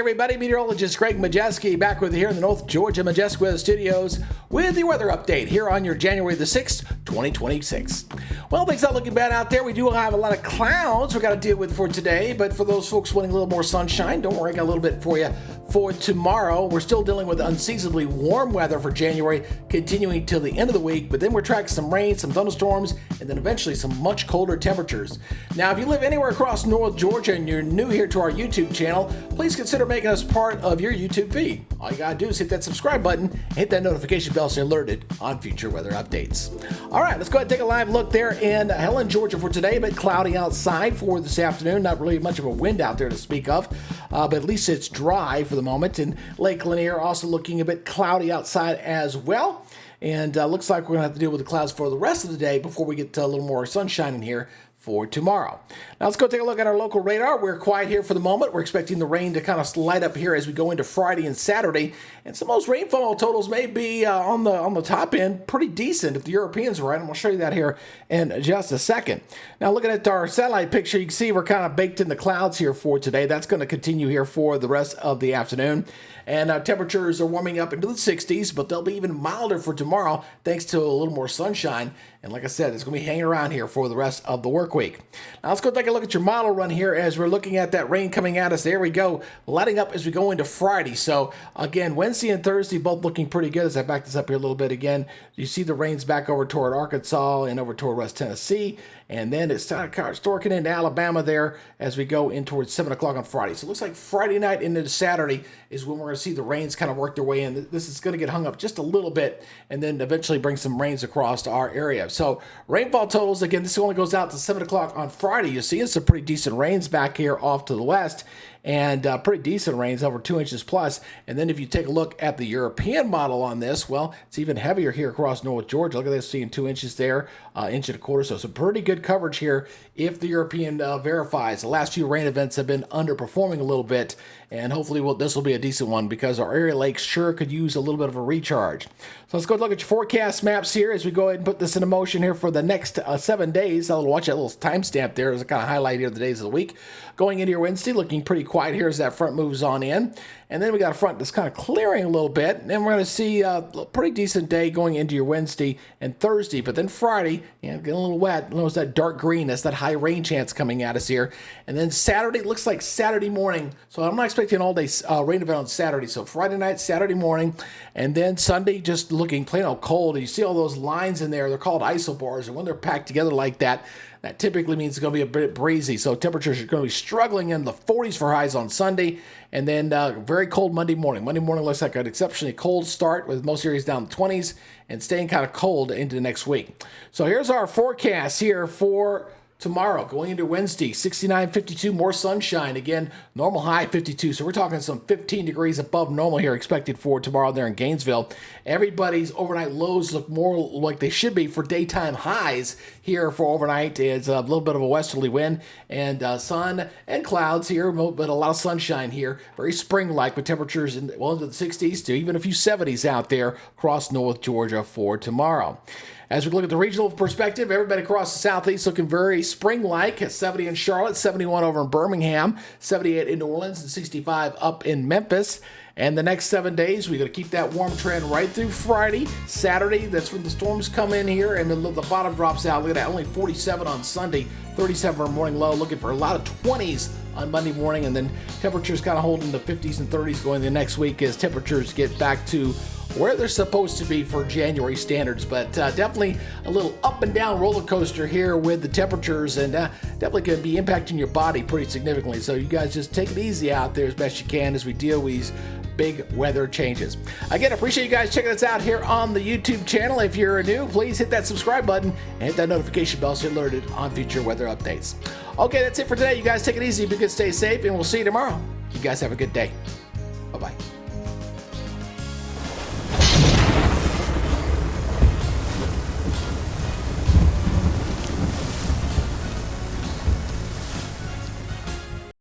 everybody. Meteorologist Greg Majewski back with you here in the North Georgia Majewski Studios with the weather update here on your January the 6th, 2026. Well, things not looking bad out there. We do have a lot of clouds we got to deal with for today, but for those folks wanting a little more sunshine, don't worry, I got a little bit for you for tomorrow. We're still dealing with unseasonably warm weather for January, continuing till the end of the week, but then we're tracking some rain, some thunderstorms, and then eventually some much colder temperatures. Now, if you live anywhere across North Georgia and you're new here to our YouTube channel, please consider making us part of your YouTube feed. All you gotta do is hit that subscribe button, hit that notification bell so you're alerted on future weather updates. All right, let's go ahead and take a live look there in Helen, Georgia for today, but cloudy outside for this afternoon. Not really much of a wind out there to speak of, but at least it's dry for the moment. And Lake Lanier also looking a bit cloudy outside as well. And looks like we're going to have to deal with the clouds for the rest of the day before we get to a little more sunshine in here for tomorrow. Now let's go take a look at our local radar. We're quiet here for the moment. We're expecting the rain to kind of light up here as we go into Friday and Saturday. And some of those rainfall totals may be on the top end pretty decent if the Europeans are right. And we'll show you that here in just a second. Now looking at our satellite picture, you can see we're kind of baked in the clouds here for today. That's going to continue here for the rest of the afternoon. And temperatures are warming up into the 60s, but they'll be even milder for tomorrow thanks to a little more sunshine. And like I said, it's going to be hanging around here for the rest of the work week. Now let's go take a look at your model run here as we're looking at that rain coming at us. There we go, lighting up as we go into Friday. So again, Wednesday and Thursday both looking pretty good. As I back this up here a little bit again, you see the rain's back over toward Arkansas and over toward West Tennessee. And then it's storking into Alabama there as we go in towards 7 o'clock on Friday. So it looks like Friday night into Saturday is when we're going to see the rains kind of work their way in. This is going to get hung up just a little bit and then eventually bring some rains across to our area. So rainfall totals, again, this only goes out to 7 o'clock on Friday. You're seeing some pretty decent rains back here off to the west. And pretty decent rains, over 2 inches plus. And then if you take a look at the European model on this, well, it's even heavier here across North Georgia. Look at this, seeing 2 inches there, inch and a quarter. So some pretty good coverage here if the European verifies. The last few rain events have been underperforming a little bit, and hopefully this will be a decent one because our area lakes sure could use a little bit of a recharge. So let's go look at your forecast maps here as we go ahead and put this into motion here for the next 7 days. I'll watch that little timestamp there as a kind of highlight here of the days of the week. Going into your Wednesday, looking pretty quiet here as that front moves on in. And then we got a front that's kind of clearing a little bit. And then we're going to see a pretty decent day going into your Wednesday and Thursday. But then Friday, getting a little wet. Notice that dark green. That's that high rain chance coming at us here. And then Saturday, looks like Saturday morning. So I'm not expecting an all-day rain event on Saturday. So Friday night, Saturday morning. And then Sunday, just looking plain old cold. And you see all those lines in there. They're called isobars. And when they're packed together like that, that typically means it's going to be a bit breezy. So temperatures are going to be struggling in the 40s for highs on Sunday. And then very cold Monday morning. Monday morning looks like an exceptionally cold start with most areas down in the 20s and staying kind of cold into the next week. So here's our forecast here for tomorrow, going into Wednesday, 69, 52, more sunshine. Again, normal high 52. So we're talking some 15 degrees above normal here expected for tomorrow there in Gainesville. Everybody's overnight lows look more like they should be for daytime highs here for overnight. It's a little bit of a westerly wind and sun and clouds here, but a lot of sunshine here. Very spring-like with temperatures into the 60s to even a few 70s out there across North Georgia for tomorrow. As we look at the regional perspective, everybody across the southeast looking very spring-like. 70 in Charlotte, 71 over in Birmingham, 78 in New Orleans, and 65 up in Memphis. And the next 7 days, we're going to keep that warm trend right through Friday. Saturday, that's when the storms come in here, and the bottom drops out. Look at that, only 47 on Sunday, 37 for a morning low. Looking for a lot of 20s on Monday morning, and then temperatures kind of holding the 50s and 30s going the next week as temperatures get back to where they're supposed to be for January standards. But definitely a little up and down roller coaster here with the temperatures, and definitely going to be impacting your body pretty significantly. So you guys just take it easy out there as best you can as we deal with these big weather changes. Again, appreciate you guys checking us out here on the YouTube channel. If you're new, please hit that subscribe button and hit that notification bell so you're alerted on future weather updates. Okay, that's it for today. You guys take it easy, be good, stay safe, and we'll see you tomorrow. You guys have a good day. Bye-bye.